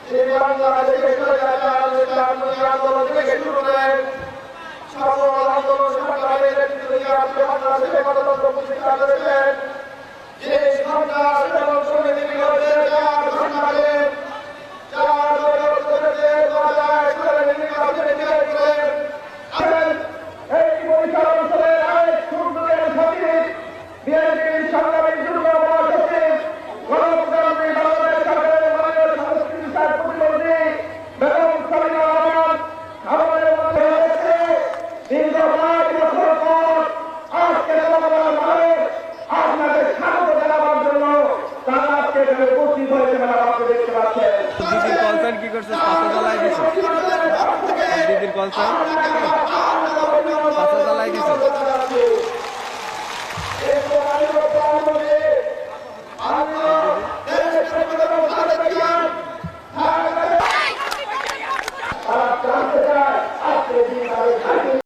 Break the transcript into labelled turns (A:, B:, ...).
A: তিনি বাংলাদেশে আন্দোলন থেকে শুরু করেন সকল আন্দোলন সংগ্রামের নেতৃত্বে আজকে বাংলাদেশে গণতন্ত্র প্রতিষ্ঠা করেছেন। যে সরকার এবং সমিতি বিরোধী সরকারে এই বরিশাল অঞ্চলের আরেক সুন্দরের সচিব বিএনপির সংগ্রামী যুগ্ম মহাসচিব গণপ্রজাতন্ত্রী বাংলাদেশ সরকারের মাননীয় সংস্কৃতি বিষয়ক প্রতিমন্ত্রী বেগম সাবিনা রহমান আমাদের মধ্যে রয়েছে। দীর্ঘ 5 বছর পর আজকে আপনাদের স্বাগত জানাবার জন্য তারা আজকে এখানে উপস্থিত হয়েছে বলে আপনি দেখতে পাচ্ছেন।
B: দিদির কলসান কি করছে? পাতা জ্বালাই দিছে। দিদির কলসান পাতা জ্বালাই দিছে।